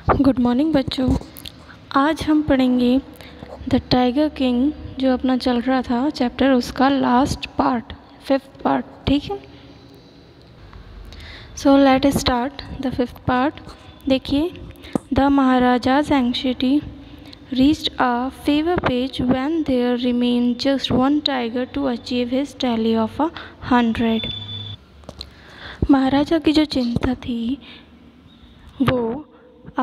Good morning बच्चों। आज हम पढ़ेंगे द टाइगर किंग जो अपना चल रहा था चैप्टर, उसका लास्ट पार्ट, 5th पार्ट। ठीक है, so let start the 5th part. देखिए, the Maharaja's anxiety reached a fever pitch when there remained just one tiger to achieve his tally of 100। महाराजा की जो चिंता थी वो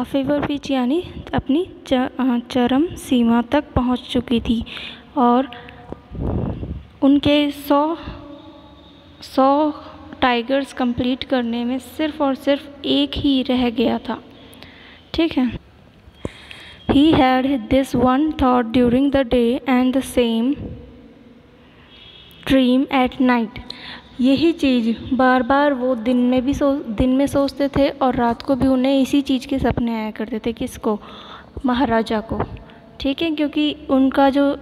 फेवर पिच यानी अपनी चरम सीमा तक पहुंच चुकी थी और उनके 100 टाइगर्स कंप्लीट करने में सिर्फ और सिर्फ एक ही रह गया था। ठीक है, He had this one thought during the day and the same dream at night। यही चीज़ बार बार वो दिन में सोचते थे और रात को भी उन्हें इसी चीज़ के सपने आया करते थे। किसको? महाराजा को। ठीक है, क्योंकि उनका जो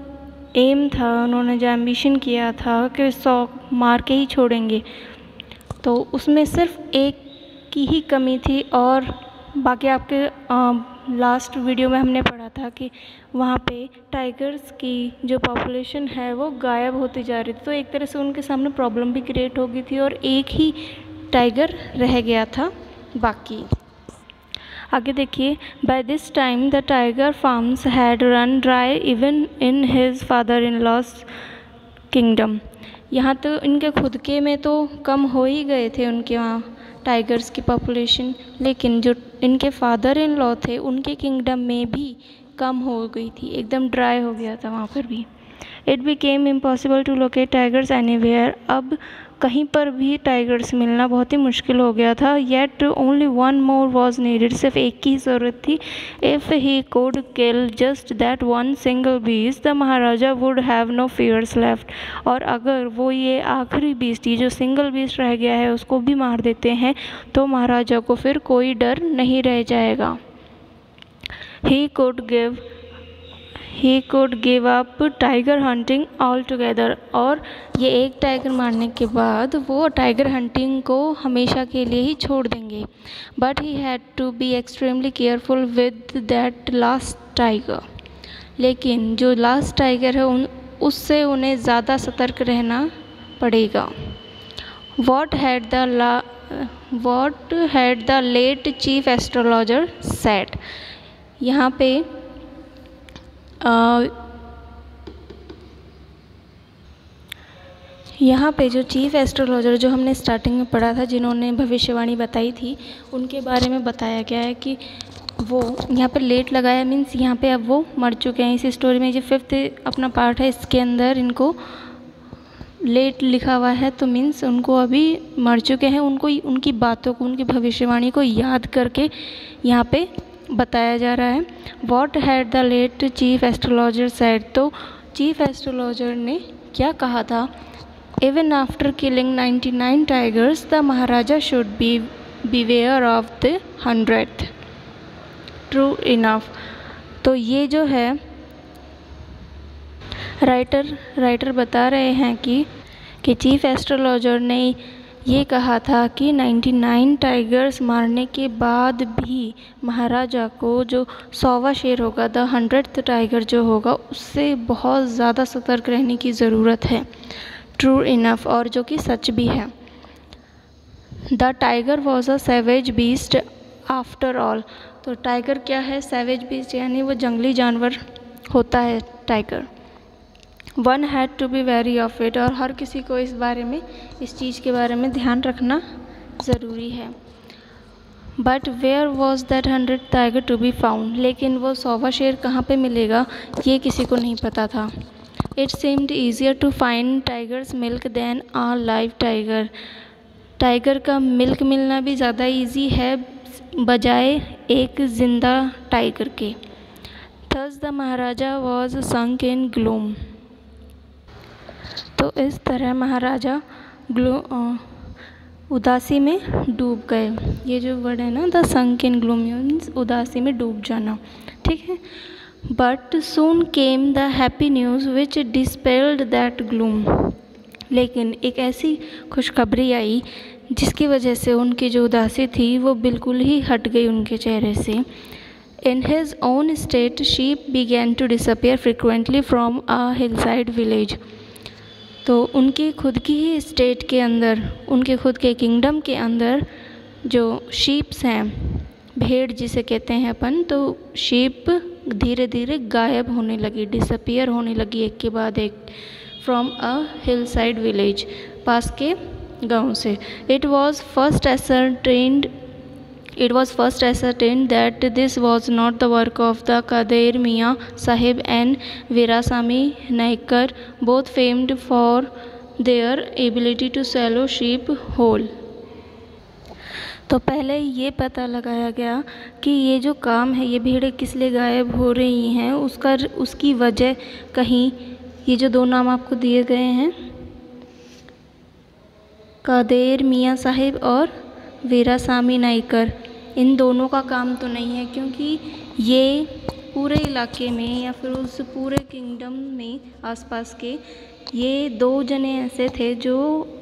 एम था, उन्होंने जो एम्बिशन किया था कि 100 मार के ही छोड़ेंगे, तो उसमें सिर्फ एक की ही कमी थी। और बाकी आपके लास्ट वीडियो में हमने पढ़ा था कि वहाँ पे टाइगर्स की जो पॉपुलेशन है वो गायब होती जा रही थी, तो एक तरह से उनके सामने प्रॉब्लम भी क्रिएट हो गई थी और एक ही टाइगर रह गया था बाकी। आगे देखिए, by this time the tiger farms had run dry even in his father in law's kingdom. यहाँ तो इनके खुद के में तो कम हो ही गए थे उनके वहाँ टाइगर्स की पॉपुलेशन, लेकिन जो इनके फादर इन लॉ थे उनके किंगडम में भी कम हो गई थी, एकदम ड्राई हो गया था वहाँ पर भी। It became impossible to locate tigers anywhere. अब कहीं पर भी टाइगर्स मिलना बहुत ही मुश्किल हो गया था। Yet only one more was needed. सिर्फ एक की ज़रूरत थी। If he could kill just that one single beast the Maharaja would have no fears left. और अगर वो ये आखिरी बीस्ट, ये जो सिंगल बीस्ट रह गया है, उसको भी मार देते हैं तो महाराजा को फिर कोई डर नहीं रह जाएगा। He could give up tiger hunting all together. और ये एक टाइगर मारने के बाद वो टाइगर हंटिंग को हमेशा के लिए ही छोड़ देंगे। But he had to be extremely careful with that last tiger. लेकिन जो लास्ट टाइगर है उससे उन्हें ज़्यादा सतर्क रहना पड़ेगा। What had the late chief astrologer said। यहाँ पे जो चीफ एस्ट्रोलॉजर जो हमने स्टार्टिंग में पढ़ा था, जिन्होंने भविष्यवाणी बताई थी, उनके बारे में बताया गया है कि वो यहाँ पे लेट लगाया मीन्स यहाँ पे अब वो मर चुके हैं। इस स्टोरी में जो 5th अपना पार्ट है, इसके अंदर इनको लेट लिखा हुआ है, तो मीन्स उनको अभी मर चुके हैं। उनको उनकी बातों को, उनकी भविष्यवाणी को याद करके यहाँ पे बताया जा रहा है। What had the late chief astrologer said. तो चीफ एस्ट्रोलॉजर ने क्या कहा था? Even after killing 99 tigers the Maharaja should be beware of the 100th। True enough. तो ये जो है राइटर बता रहे हैं कि चीफ एस्ट्रोलॉजर ने ये कहा था कि 99 टाइगर्स मारने के बाद भी महाराजा को जो 100वां शेर होगा, द 100th टाइगर जो होगा, उससे बहुत ज़्यादा सतर्क रहने की ज़रूरत है। ट्रू इनफ, और जो कि सच भी है। The tiger was a savage beast after all. तो टाइगर क्या है? सैवेज बीस्ट, यानी वो जंगली जानवर होता है tiger. One had to be wary of it. और हर किसी को इस चीज़ के बारे में ध्यान रखना ज़रूरी है। But where was that 100th tiger to be found. लेकिन वो 100वां शेर कहाँ पे मिलेगा, ये किसी को नहीं पता था। It seemed easier to find tigers milk than a live tiger. Tiger का मिल्क मिलना भी ज़्यादा ईजी है बजाय एक ज़िंदा टाइगर के। Thus the Maharaja was sunk in gloom. तो इस तरह महाराजा उदासी में डूब गए। ये जो वर्ड है ना, the sank in gloom means उदासी में डूब जाना। ठीक है, but soon came the happy news which dispelled that gloom. लेकिन एक ऐसी खुशखबरी आई जिसकी वजह से उनकी जो उदासी थी वो बिल्कुल ही हट गई उनके चेहरे से। In his own state, sheep began to disappear frequently from a hillside village. तो उनकी खुद की ही स्टेट के अंदर, उनके खुद के किंगडम के अंदर जो शीप्स हैं, भेड़ जिसे कहते हैं अपन, तो शीप धीरे धीरे गायब होने लगी, डिसअपियर होने लगी एक के बाद एक, from a hillside village, पास के गांव से. It was first ascertained that this was not the work of the Kader Mian Sahib and Veerasamy Naikar, both famed for their ability to swallow sheep whole. तो पहले ये पता लगाया गया कि ये जो काम है, ये भेड़ें किस लिए गायब हो रही हैं, उसकी वजह कहीं ये जो दो नाम आपको दिए गए हैं, कादेर मियाँ साहिब और वीरासामी नाइकर, इन दोनों का काम तो नहीं है, क्योंकि ये पूरे इलाके में या फिर उस पूरे किंगडम में आसपास के ये दो जने ऐसे थे जो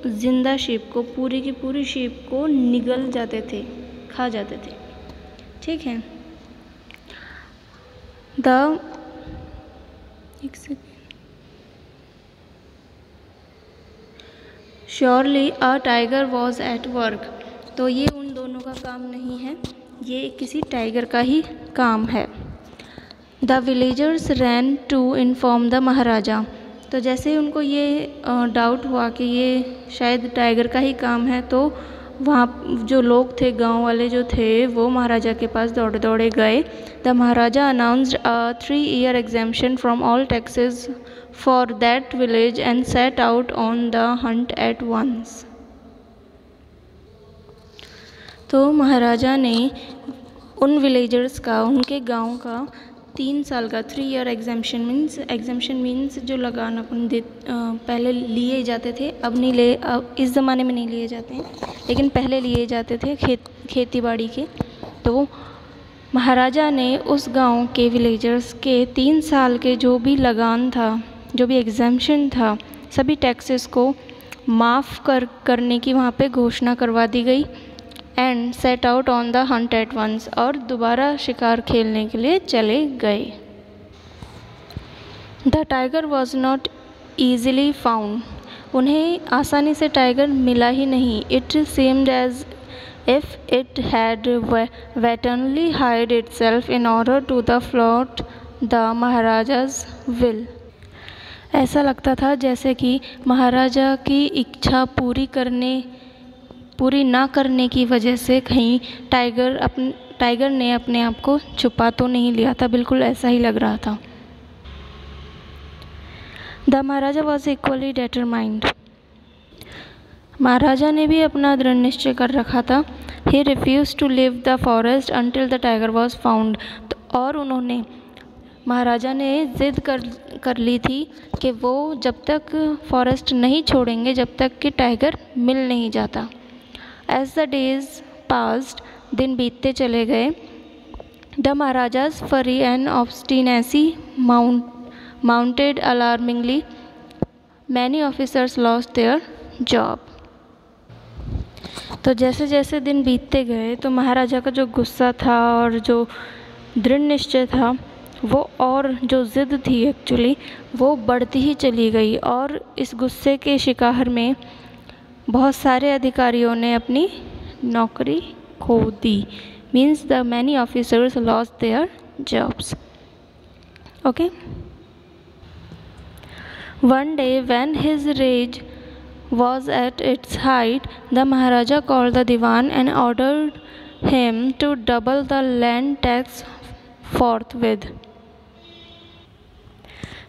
जिंदा शीप को, पूरी की पूरी शीप को निगल जाते थे, खा जाते थे. ठीक है. Surely a tiger was at work. तो ये उन दोनों का काम नहीं है, ये किसी टाइगर का ही काम है. The villagers ran to inform the maharaja. तो जैसे ही उनको ये डाउट हुआ कि ये शायद टाइगर का ही काम है, तो वहाँ जो लोग थे, गांव वाले जो थे, वो महाराजा के पास दौड़े दौड़े गए. The Maharaja announced a 3-year exemption from all taxes for that village and set out on the hunt at once. तो महाराजा ने उन विलेजर्स का, उनके गांव का 3 साल का 3-year एग्जाम्पशन मीन्स जो लगान अपन पहले लिए जाते थे, अब नहीं ले, अब इस ज़माने में नहीं लिए जाते हैं, लेकिन पहले लिए जाते थे खेती बाड़ी के. तो महाराजा ने उस गांव के विलेजर्स के 3 साल के जो भी लगान था, जो भी एग्जाम्पशन था, सभी टैक्सेस को माफ़ करने की वहाँ पे घोषणा करवा दी गई. And set out on the hunt at once, और दोबारा शिकार खेलने के लिए चले गए. The tiger was not easily found. उन्हें आसानी से टाइगर मिला ही नहीं. It seemed as if it had wantonly hide itself in order to the flout the Maharaja's will. ऐसा लगता था जैसे कि महाराजा की इच्छा पूरी ना करने की वजह से कहीं टाइगर ने अपने आप को छुपा तो नहीं लिया था, बिल्कुल ऐसा ही लग रहा था. The Maharaja was equally determined. Maharaja ने भी अपना दृढ़ निश्चय कर रखा था. He refuse to leave the forest until the tiger was found. और उन्होंने, महाराजा ने ज़िद कर ली थी कि वो जब तक फॉरेस्ट नहीं छोड़ेंगे जब तक कि टाइगर मिल नहीं जाता. As the days passed, दिन बीतते चले गए. The Maharaja's fury and obstinacy mounted alarmingly. Many officers lost their job. तो जैसे जैसे दिन बीतते गए तो महाराजा का जो गुस्सा था और जो दृढ़ निश्चय था, वो, और जो ज़िद थी एक्चुअली, वो बढ़ती ही चली गई. और इस गुस्से के शिकार में बहुत सारे अधिकारियों ने अपनी नौकरी खो दी. Means the many officers lost their jobs. Okay. One day when his rage was at its height, the Maharaja called the Diwan and ordered him to double the land tax forthwith.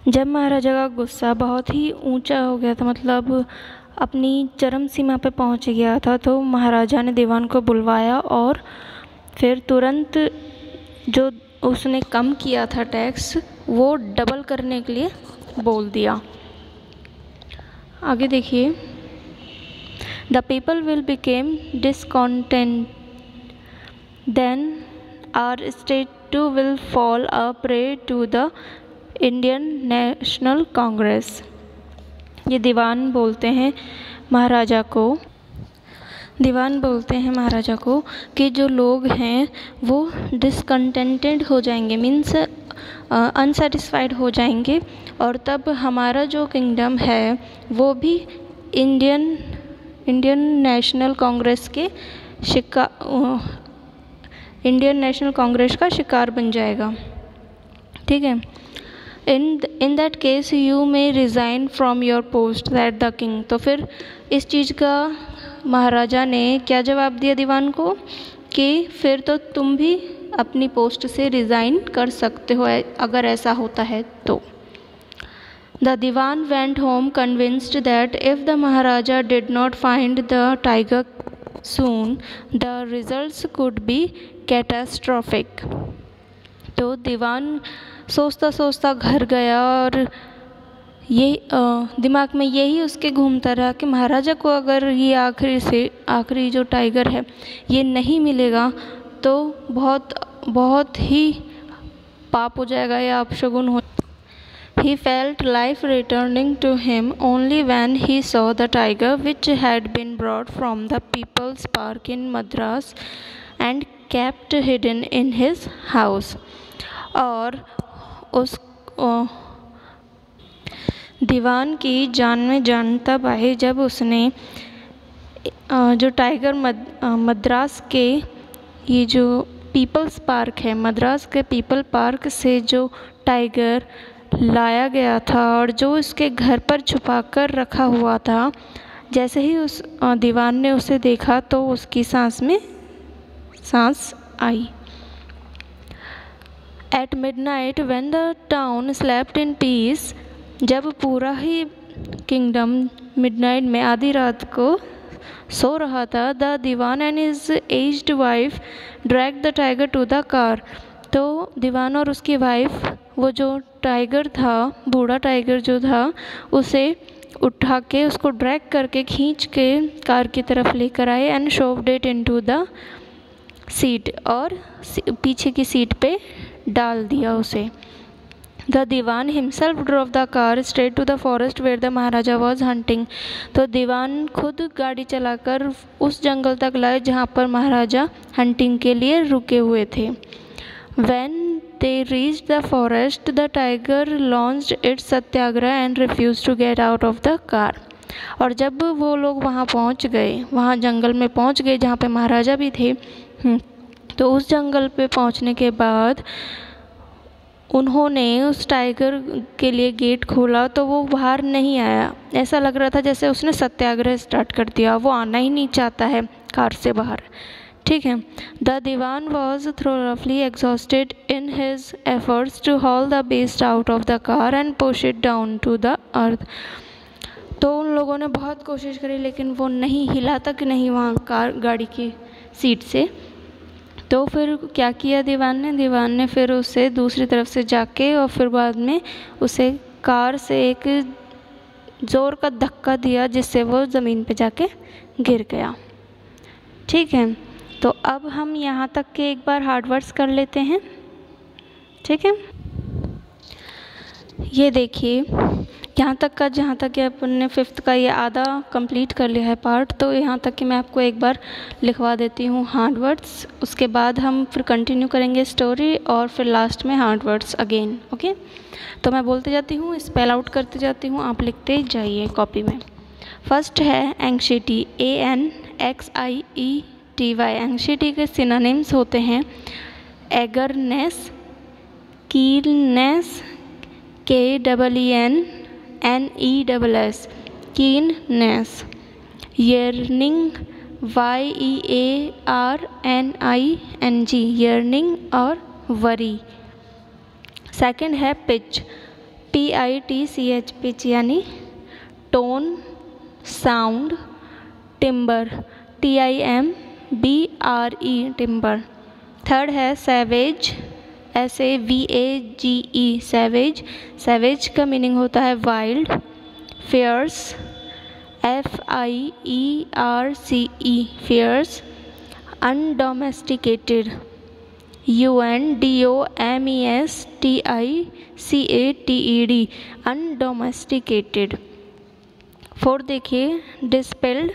जब महाराजा का गुस्सा बहुत ही ऊंचा हो गया था, मतलब अपनी चरम सीमा पे पहुंच गया था, तो महाराजा ने दीवान को बुलवाया और फिर तुरंत जो उसने कम किया था टैक्स, वो डबल करने के लिए बोल दिया. आगे देखिए. The people will became discontent, then our state too will fall a prey to the Indian National Congress. ये दीवान बोलते हैं महाराजा को. दीवान बोलते हैं महाराजा को कि जो लोग हैं वो डिसकंटेंटेड हो जाएंगे, मीन्स अनसेटिस्फाइड हो जाएंगे, और तब हमारा जो किंगडम है वो भी इंडियन नेशनल कांग्रेस का शिकार बन जाएगा। ठीक है। In that case you may resign from your post that the king. तो फिर इस चीज़ का महाराजा ने क्या जवाब दिया दीवान को कि फिर तो तुम भी अपनी पोस्ट से रिज़ाइन कर सकते हो अगर ऐसा होता है तो। The Diwan went home convinced that if the Maharaja did not find the tiger soon, the results could be catastrophic. तो दीवान सोचता सोचता घर गया और ये दिमाग में यही उसके घूमता रहा कि महाराजा को अगर ये आखिरी जो टाइगर है ये नहीं मिलेगा तो बहुत ही पाप हो जाएगा या अपशगुन हो। He felt life returning to him only when he saw the tiger which had been brought from the People's Park in Madras and kept hidden in his house. और उस दीवान की जान में जान तब आई जब उसने जो टाइगर मद्रास के ये जो पीपल्स पार्क है, मद्रास के पीपल पार्क से जो टाइगर लाया गया था और जो इसके घर पर छुपा कर रखा हुआ था, जैसे ही उस दीवान ने उसे देखा तो उसकी सांस में सांस आई। At midnight when the town slept in peace, जब पूरा ही किंगडम मिडनाइट में आधी रात को सो रहा था, the Dewan and his aged wife drag the tiger to the car. तो दीवान और उसकी वाइफ वो जो टाइगर था, बूढ़ा टाइगर जो था, उसे उठा के उसको ड्रैग करके खींच के कार की तरफ लेकर आए and shoved it into the seat, और पीछे की सीट पे डाल दिया उसे। The Dewan himself drove the car straight to the forest where the Maharaja was hunting. तो दीवान खुद गाड़ी चलाकर उस जंगल तक लाए जहाँ पर महाराजा हंटिंग के लिए रुके हुए थे। When they reached the forest, the tiger launched its Satyagraha and refused to get out of the car. और जब वो लोग वहाँ पहुँच गए, वहाँ जंगल में पहुँच गए जहाँ पे महाराजा भी थे, तो उस जंगल पे पहुँचने के बाद उन्होंने उस टाइगर के लिए गेट खोला तो वो बाहर नहीं आया। ऐसा लग रहा था जैसे उसने सत्याग्रह स्टार्ट कर दिया, वो आना ही नहीं चाहता है कार से बाहर। ठीक है। The Dewan was thoroughly exhausted in his efforts to haul the beast out of the car and push it down to the earth. तो उन लोगों ने बहुत कोशिश करी लेकिन वो नहीं हिला तक नहीं वहाँ गाड़ी की सीट से। तो फिर क्या किया दीवान ने फिर उसे दूसरी तरफ से जाके और फिर बाद में उसे कार से एक ज़ोर का धक्का दिया जिससे वो ज़मीन पे जाके गिर गया। ठीक है। तो अब हम यहाँ तक के एक बार हार्ड वर्ड्स कर लेते हैं। ठीक है। ये देखिए यहाँ तक का, जहाँ तक कि अपन ने 5th का ये आधा कंप्लीट कर लिया है पार्ट, तो यहाँ तक कि मैं आपको एक बार लिखवा देती हूँ हार्ड वर्ड्स। उसके बाद हम फिर कंटिन्यू करेंगे स्टोरी और फिर लास्ट में हार्ड वर्ड्स अगेन। ओके। तो मैं बोलते जाती हूँ, स्पेल आउट करते जाती हूँ, आप लिखते जाइए कॉपी में। फर्स्ट है एंग्जाइटी, ANXIETY। एंग्जाइटी के सिनोनिम्स होते हैं eagerness, keenness, KEENNESS, keenness. yearning, YEARNING, yearning और वरी। सेकंड है पिच, PITCH, पिच यानी tone, sound. Timbre, TIMBRE, timbre. Third है सैवेज, SAVAGE, सैवेज। सैवेज का मीनिंग होता है wild. Fierce, FIERCE, fierce. Undomesticated, UNDOMESTICATED, undomesticated. Fourth देखिए dispelled,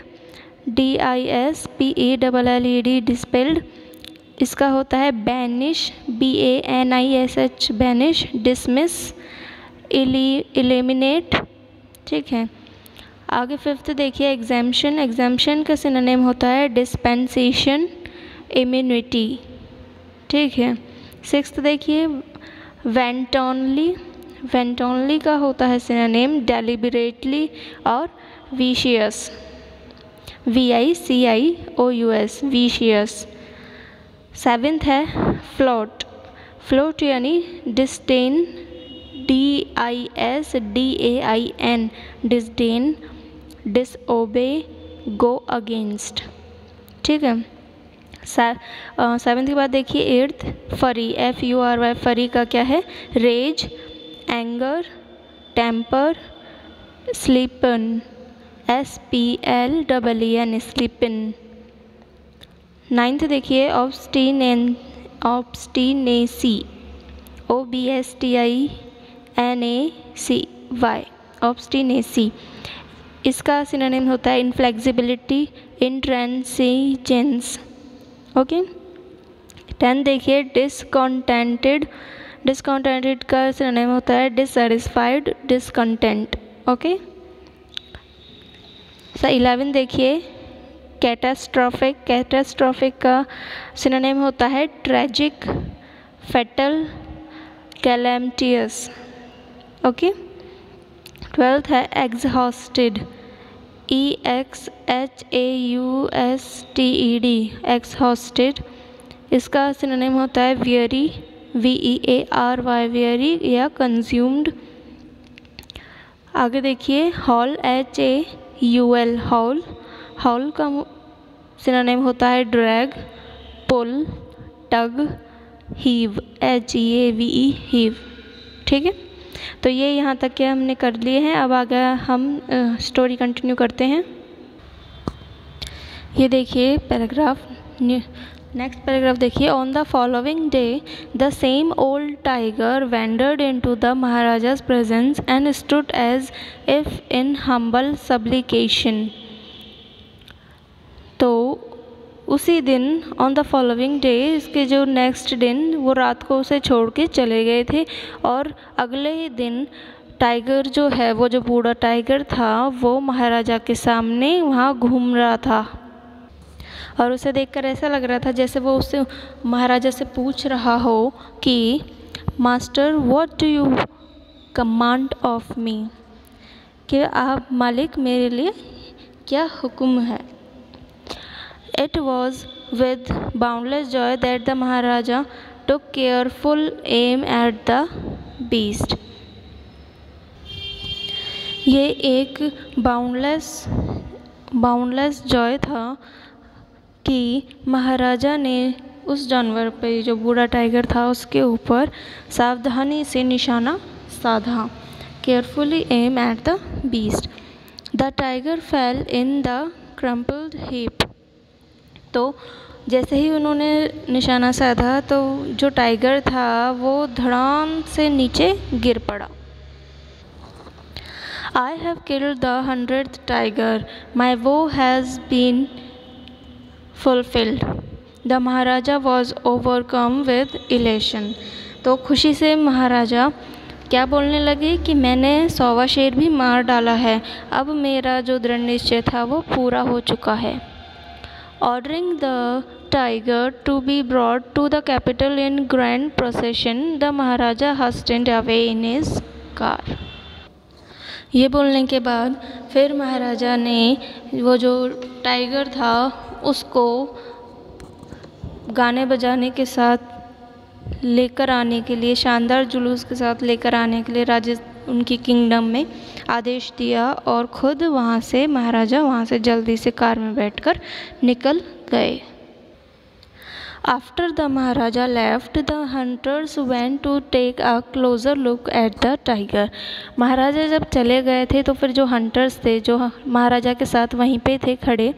DISPELLED dispelled. इसका होता है banish, BANISH banish, dismiss, eliminate. ठीक है, आगे फिफ्थ देखिए एग्जाम्शन। एग्जाम्शन का सिनोनिम होता है डिस्पेंसेशन, इम्यूनिटी। ठीक है, सिक्स्थ देखिए वेंटोनली। वेंटोनली का होता है सिनोनिम डेलिबरेटली और विशियस, VICIOUS, विशियस। सेवेंथ है फ्लोट। फ्लोट यानी disdain, DISDAIN, disdain, disobey, go against. ठीक है, सेवेंथ के बाद देखिए एट्थ फरी, FURY। फरी का क्या है? Rage, anger, temper, spleen, SPLEN, spleen. Ninth देखिए ऑब्स्टिनेसी, OBSTINACY, ऑब्स्टिनेसी। इसका सिनोनिम होता है इनफ्लेक्सिबिलिटी, इंट्रांसिजेंस। ओके, 10 देखिए डिसकॉन्टेंटेड। डिसकॉन्टेंटेड का सिनोनिम होता है डिससेटिस्फाइड, डिसकंटेंट। ओके, 11 देखिए कैटास्ट्रॉफिक। कैटास्ट्रॉफिक का सिनोनिम होता है ट्रेजिक, फैटल, कैलेमिटियस। ओके, 12th है एग्जॉस्टेड, EXHAUSTED, एग्जॉस्टेड। इसका सिनोनिम होता है वियरी, VEARY, वियरी या कंज्यूम्ड। आगे देखिए हॉल, HAUL, हॉल। हॉल का सिनोनिम होता है ड्रैग, पुल, टग, हीव, HEAVE, हीव। ठीक है, तो ये यहाँ तक के हमने कर लिए हैं। अब आगे हम स्टोरी कंटिन्यू करते हैं। ये देखिए पैराग्राफ, नेक्स्ट पैराग्राफ देखिए। On the following day the same old tiger wandered into the Maharaja's presence and stood as if in humble supplication. तो उसी दिन ऑन द फॉलोइंग डे, इसके जो नेक्स्ट दिन, वो रात को उसे छोड़ के चले गए थे और अगले ही दिन टाइगर जो है, वो जो बूढ़ा टाइगर था, वो महाराजा के सामने वहाँ घूम रहा था और उसे देखकर ऐसा लग रहा था जैसे वो उससे, महाराजा से पूछ रहा हो कि master what do you command of me, कि आप मालिक मेरे लिए क्या हुक्म है। It was with boundless joy that the Maharaja took careful aim at the beast. ये एक बाउंडलेस जॉय था कि महाराजा ने उस जानवर पे, जो बूढ़ा टाइगर था, उसके ऊपर सावधानी से निशाना साधा। Carefully aim at the beast. The tiger fell in the crumpled heap. तो जैसे ही उन्होंने निशाना साधा तो जो टाइगर था वो धड़ाम से नीचे गिर पड़ा। I have killed the 100th tiger. My woe has been fulfilled. The Maharaja was overcome with elation. तो खुशी से महाराजा क्या बोलने लगे कि मैंने 100वां शेर भी मार डाला है, अब मेरा जो दृढ़ निश्चय था वो पूरा हो चुका है। Ordering the tiger to be brought to the capital in grand procession, the Maharaja hastened away in his car. ये बोलने के बाद फिर महाराजा ने वो जो टाइगर था उसको गाने बजाने के साथ लेकर आने के लिए, शानदार जुलूस के साथ लेकर आने के लिए उनकी किंगडम में आदेश दिया और खुद महाराजा वहाँ से जल्दी से कार में बैठकर निकल गए। After the Maharaja left, the hunters went to take a closer look at the tiger. महाराजा जब चले गए थे तो फिर जो हंटर्स थे, जो महाराजा के साथ वहीं पे थे खड़े,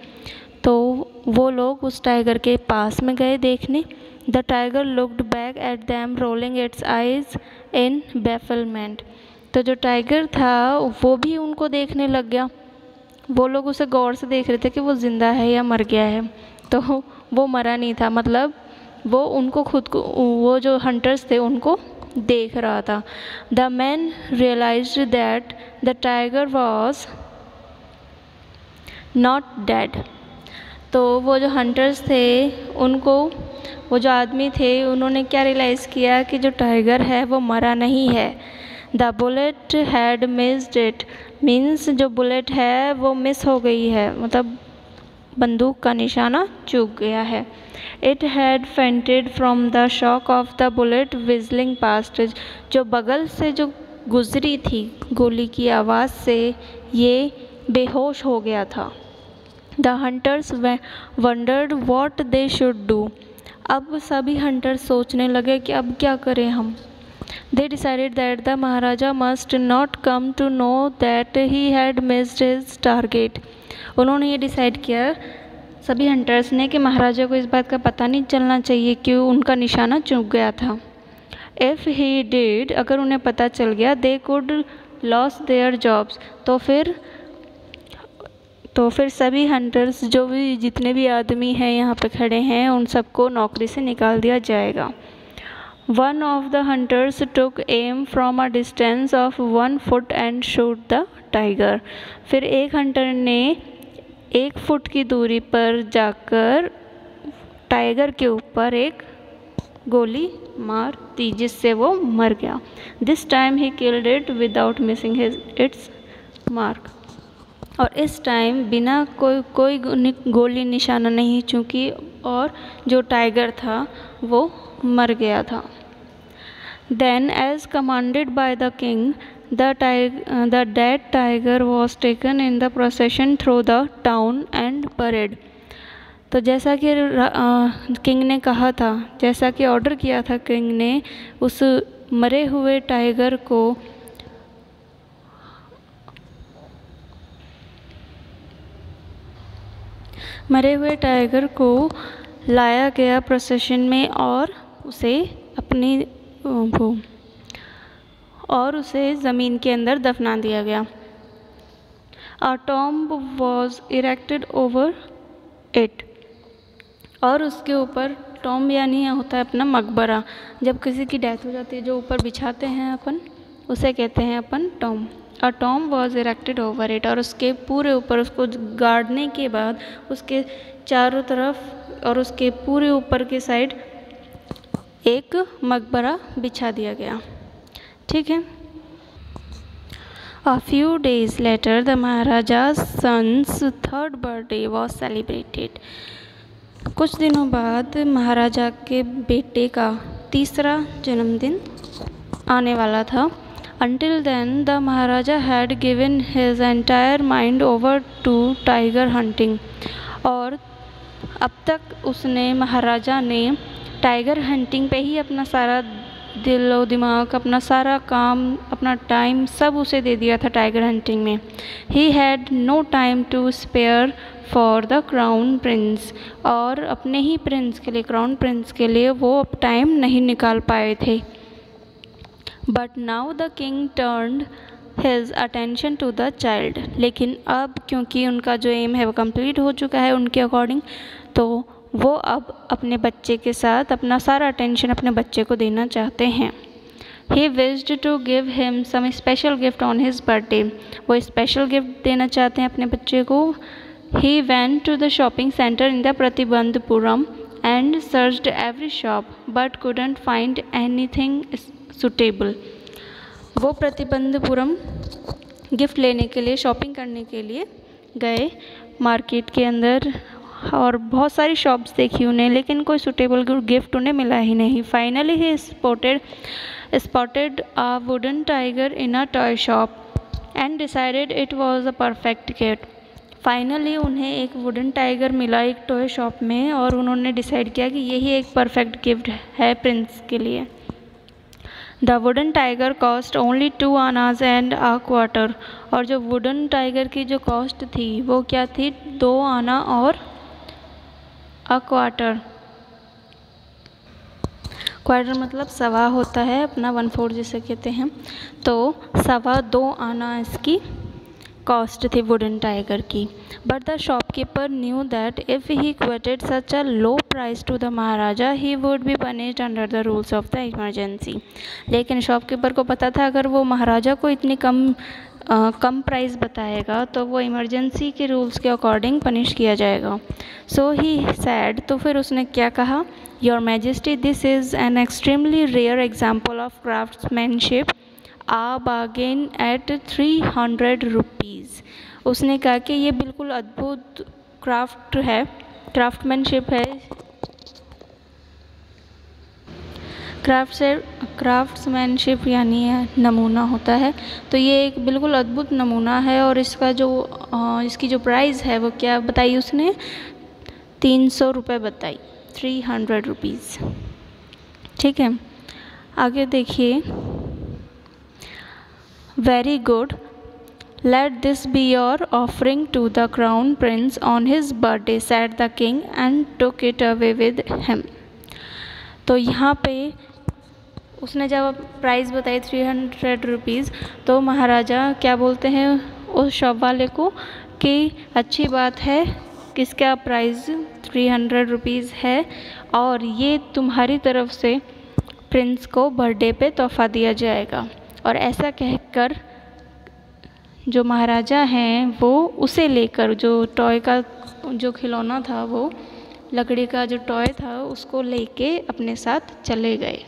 तो वो लोग उस टाइगर के पास में गए देखने। The tiger looked back at them, rolling its eyes in bafflement. तो जो टाइगर था वो भी उनको देखने लग गया वो लोग उसे गौर से देख रहे थे कि वो ज़िंदा है या मर गया है। तो वो मरा नहीं था, मतलब वो उनको खुद को, वो जो हंटर्स थे उनको देख रहा था। The man realised that the tiger was not dead. तो वो जो हंटर्स थे उनको, वो जो आदमी थे उन्होंने क्या रियलाइज़ किया कि जो टाइगर है वो मरा नहीं है। The bullet had missed it, means जो बुलेट है वो मिस हो गई है, मतलब बंदूक का निशाना चूक गया है। It had fainted from the shock of the bullet विजलिंग past, जो बगल से जो गुजरी थी गोली की आवाज़ से ये बेहोश हो गया था। The hunters wondered what they should do, अब सभी हंटर्स सोचने लगे कि अब क्या करें हम। They decided that the Maharaja must not come to know that he had missed his target. उन्होंने ये डिसाइड किया सभी हंटर्स ने कि महाराजा को इस बात का पता नहीं चलना चाहिए कि उनका निशाना चूक गया था। If he did, अगर उन्हें पता चल गया, they could lose their jobs, तो फिर सभी हंटर्स, जो भी जितने भी आदमी हैं यहाँ पे खड़े हैं, उन सबको नौकरी से निकाल दिया जाएगा। One of the hunters took aim from a distance of 1 foot and shot the tiger. फिर एक हंटर ने 1 फुट की दूरी पर जाकर टाइगर के ऊपर एक गोली मार दी जिससे वो मर गया। This time he killed it without missing its mark. और इस टाइम बिना कोई गोली निशाना नहीं चूकी और जो टाइगर था वो मर गया था। Then, as commanded by the king, the dead tiger was taken in the procession through the town and parade. तो जैसा कि किंग ने कहा था, जैसा कि ऑर्डर किया था किंग ने, उस मरे हुए टाइगर को लाया गया प्रोसेशन में और उसे ज़मीन के अंदर दफना दिया गया। A tomb was erected over it, और उसके ऊपर टॉम्ब यानी होता है अपना मकबरा, जब किसी की डेथ हो जाती है जो ऊपर बिछाते हैं अपन, उसे कहते हैं अपन tomb. A tomb was erected over it, और उसके पूरे ऊपर, उसको गाड़ने के बाद उसके चारों तरफ और उसके पूरे ऊपर के साइड एक मकबरा बिछा दिया गया। ठीक है। A few days later, the Maharaja's son's 3rd birthday was celebrated. कुछ दिनों बाद महाराजा के बेटे का 3रा जन्मदिन आने वाला था। Until then, the Maharaja had given his entire mind over to tiger hunting. और अब तक उसने, महाराजा ने टाइगर हंटिंग पे ही अपना सारा दिल और दिमाग, अपना सारा काम, अपना टाइम सब उसे दे दिया था टाइगर हंटिंग में। He had no time to spare for the crown prince, और अपने ही प्रिंस के लिए, क्राउन प्रिंस के लिए वो अब टाइम नहीं निकाल पाए थे। But now the king turned his attention to the child. लेकिन अब क्योंकि उनका जो एम है वो कंप्लीट हो चुका है उनके अकॉर्डिंग, तो वो अब अपने बच्चे के साथ अपना सारा अटेंशन अपने बच्चे को देना चाहते हैं। He wished to give him some special gift on his birthday. वो स्पेशल गिफ्ट देना चाहते हैं अपने बच्चे को। He went to the shopping center in the Pratibandhupuram and searched every shop but couldn't find anything suitable. वो Pratibandapuram gift लेने के लिए, शॉपिंग करने के लिए गए मार्केट के अंदर, और बहुत सारी शॉप्स देखी उन्हें, लेकिन कोई सुटेबल गिफ्ट उन्हें मिला ही नहीं। Finally he spotted a wooden tiger in a toy shop and decided it was a perfect gift. Finally उन्हें एक वुडन टाइगर मिला एक टॉय शॉप में, और उन्होंने डिसाइड किया कि यही एक परफेक्ट गिफ्ट है प्रिंस के लिए। The wooden tiger cost only 2 आनाज एंड अ क्वार्टर, और जो वुडन टाइगर की जो कॉस्ट थी वो क्या थी, 2 आना और अ क्वार्टर। क्वार्टर मतलब सवा होता है अपना, 1/4 जिसे कहते हैं, तो 2.25 आना इसकी कॉस्ट थी वुडन टाइगर की। But the shopkeeper knew that if he quoted such a low price to the Maharaja he would be punished under the rules of the emergency. लेकिन शॉपकीपर को पता था अगर वो महाराजा को इतनी कम प्राइस बताएगा तो वो इमरजेंसी के रूल्स के अकॉर्डिंग पनिश किया जाएगा। सो ही सैड, तो फिर उसने क्या कहा, your majesty this is an extremely rare example of craftsmanship, a bargain at 300 rupees. उसने कहा कि ये बिल्कुल अद्भुत क्राफ्टमैनशिप है, क्राफ्ट्समैनशिप यानी नमूना होता है, तो ये एक बिल्कुल अद्भुत नमूना है। और इसकी जो प्राइस है वो क्या बताई उसने, 300 रुपये बताई, 300 रुपीज़। ठीक है, आगे देखिए, very good, let this be your offering to the crown prince on his birthday said the king and took it away with him. तो यहाँ पे उसने जब प्राइस बताई 300 रुपीज़, तो महाराजा क्या बोलते हैं उस शॉप वाले को कि अच्छी बात है, किसका प्राइस 300 रुपीज़ है और ये तुम्हारी तरफ से प्रिंस को बर्थडे पे तोहफ़ा दिया जाएगा। और ऐसा कहकर जो महाराजा हैं वो उसे लेकर, जो टॉय का जो खिलौना था, वो लकड़ी का जो टॉय था उसको लेके अपने साथ चले गए।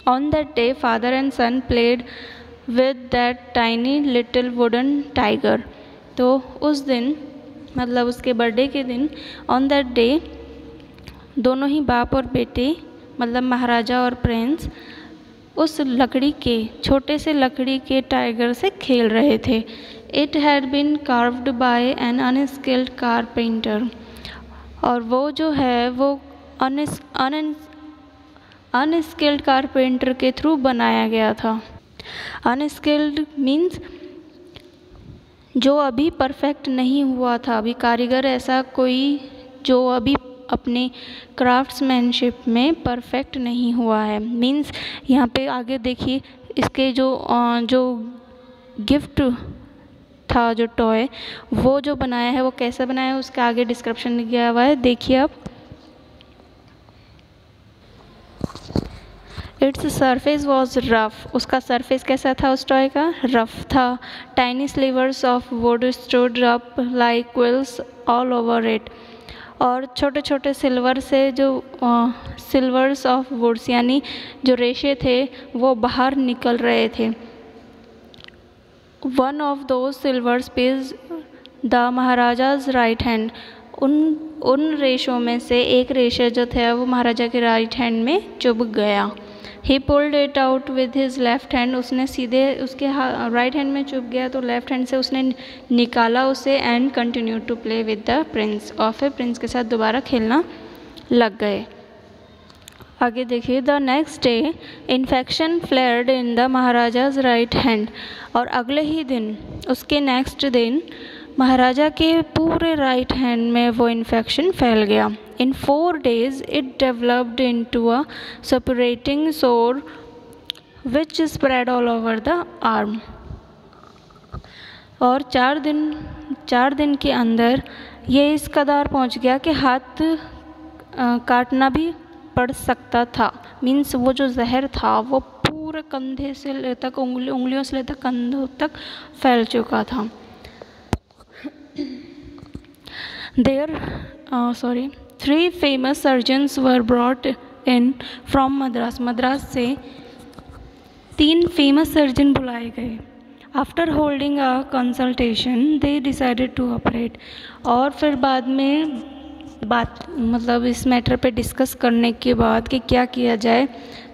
On that day father and son played with that tiny little wooden tiger. तो उस दिन, मतलब उसके बर्थडे के दिन, ऑन दैट डे दोनों ही बाप और बेटे, मतलब महाराजा और प्रिंस, उस छोटे से लकड़ी के टाइगर से खेल रहे थे। It had been carved by an unskilled carpenter. और वो जो है वो अनस्किल्ड कारपेंटर के थ्रू बनाया गया था। अनस्किल्ड मीन्स जो अभी परफेक्ट नहीं हुआ था, अभी कारीगर ऐसा कोई जो अभी अपने क्राफ्ट्समैनशिप में परफेक्ट नहीं हुआ है। मीन्स यहाँ पे आगे देखिए, इसके जो गिफ्ट था, जो टॉय वो जो बनाया है वो कैसा बनाया है उसका आगे डिस्क्रिप्शन दिया हुआ है, देखिए आप। इट्स सरफेस वॉज रफ, उसका सरफेस कैसा था उस टॉय का, रफ था। Tiny slivers of wood stood up like quills all over it. और छोटे छोटे सिल्वर्स ऑफ वुड्स यानी जो रेशे थे वो बाहर निकल रहे थे। One of those slivers pierced the Maharaja's right hand. उन रेशों में से एक रेशा जो था वो महाराजा के राइट हैंड में चुभ गया। ही pulled it out with his left hand, उसने सीधे उसके राइट हैंड में चुभ गया तो लेफ्ट हैंड से उसने निकाला उसे। And continue to play with the prince, और फिर प्रिंस के साथ दोबारा खेलना लग गए। आगे देखिए, the next day infection flared in the Maharaja's right hand. और अगले ही दिन, उसके नेक्स्ट दिन, महाराजा के पूरे राइट हैंड में वो इन्फेक्शन फैल गया। इन 4 days it developed into a suppurating sore which spread all over the arm। और 4 दिन के अंदर ये इस कदार पहुंच गया कि हाथ काटना भी पड़ सकता था। मीन्स वो जो जहर था वो पूरे कंधे से ले तक, उंगलियों से ले तक कंधों तक फैल चुका था। Three famous surgeons were brought in from Madras। Madras से 3 फेमस सर्जन बुलाए गए। After holding a consultation they decided to operate. और फिर बाद में मतलब इस मैटर पे डिस्कस करने के बाद कि क्या किया जाए,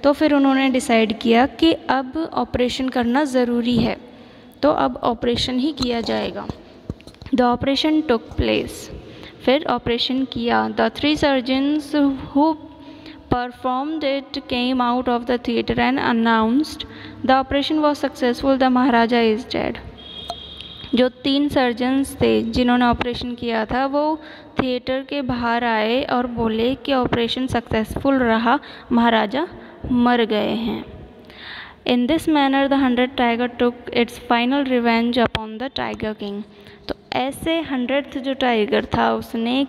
तो फिर उन्होंने डिसाइड किया कि अब ऑपरेशन करना ज़रूरी है, तो अब ऑपरेशन ही किया जाएगा। The operation took place. फिर ऑपरेशन किया। The 3 surgeons who performed it came out of the theatre and announced the operation was successful, the Maharaja is dead. जो 3 सर्जन्स थे जिन्होंने ऑपरेशन किया था वो थिएटर के बाहर आए और बोले कि ऑपरेशन सक्सेसफुल रहा, महाराजा मर गए हैं। In this manner the 100th tiger took its final revenge upon the tiger king. तो ऐसे 100th जो टाइगर था उसने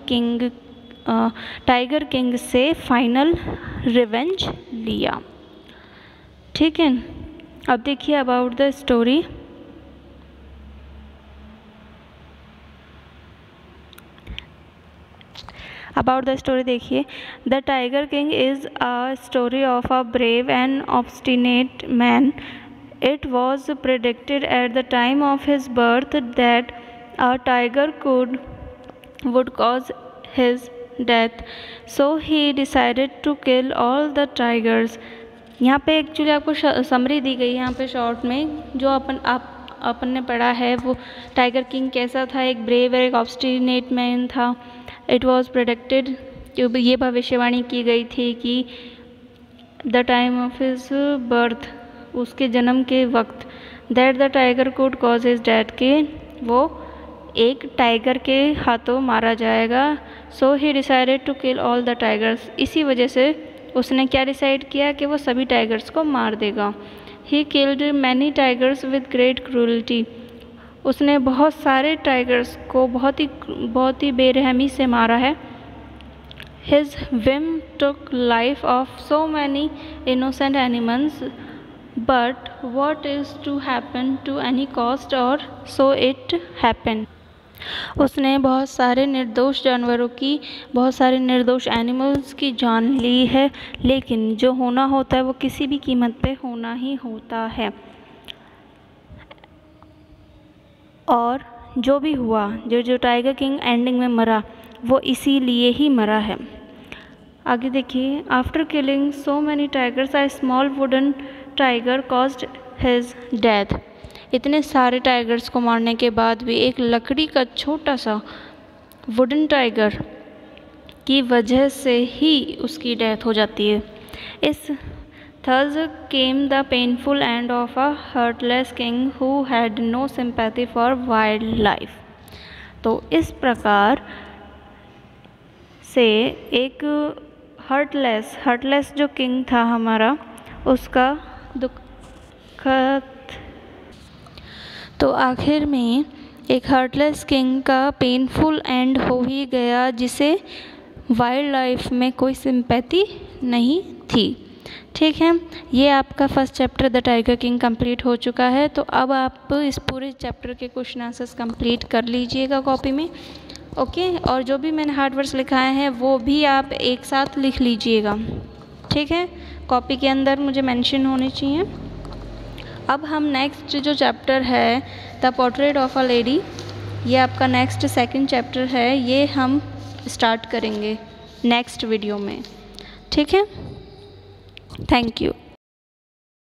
टाइगर किंग से फाइनल रिवेंज लिया। ठीक है, अब देखिए about the story. About the story देखिए, the tiger king is a story of a brave and obstinate man. It was predicted at the time of his birth that a tiger would cause his death, so he decided to kill all the tigers। यहाँ पे actually आपको summary दी गई है यहाँ पे short में, जो अपन ने पढ़ा है वो टाइगर किंग कैसा था, एक ब्रेव और एक ऑब्स्टिनेट मैन था। इट वॉज प्रेडिक्टेड, ये भविष्यवाणी की गई थी कि the time of his birth, उसके जन्म के वक्त, that the tiger could cause his death, के वो एक टाइगर के हाथों मारा जाएगा। So he decided to kill all the tigers, इसी वजह से उसने क्या डिसाइड किया कि वो सभी टाइगर्स को मार देगा। He killed many tigers with great cruelty, उसने बहुत सारे टाइगर्स को बहुत ही बेरहमी से मारा है। His whim took life of so many innocent animals, but what is to happen to any cost, और सो इट हैपन। उसने बहुत सारे निर्दोष जानवरों की, बहुत सारे निर्दोष एनिमल्स की जान ली है, लेकिन जो होना होता है वो किसी भी कीमत पे होना ही होता है। और जो भी हुआ, जो टाइगर किंग एंडिंग में मरा, वो इसीलिए ही मरा है। आगे देखिए, after killing so many tigers a small wooden tiger caused his death. इतने सारे टाइगर्स को मारने के बाद भी एक लकड़ी का छोटा सा वुडन टाइगर की वजह से ही उसकी डेथ हो जाती है। इस Thus came the painful end of a heartless king who had no sympathy for wildlife। तो इस प्रकार से एक हार्टलेस जो किंग था हमारा, उसका दुखद, तो आखिर में एक हार्टलेस किंग का पेनफुल एंड हो ही गया, जिसे वाइल्ड लाइफ में कोई सिंपैथी नहीं थी। ठीक है, ये आपका first chapter the tiger king complete हो चुका है। तो अब आप इस पूरे चैप्टर के क्वेश्चन आंसर्स कंप्लीट कर लीजिएगा कॉपी में, ओके। और जो भी मैंने हार्ड वर्ड्स लिखाए हैं वो भी आप एक साथ लिख लीजिएगा, ठीक है। कॉपी के अंदर मुझे मेंशन होने चाहिए। अब हम नेक्स्ट जो चैप्टर है the portrait of a lady, ये आपका नेक्स्ट सेकंड चैप्टर है, ये हम स्टार्ट करेंगे नेक्स्ट वीडियो में, ठीक है। Thank you.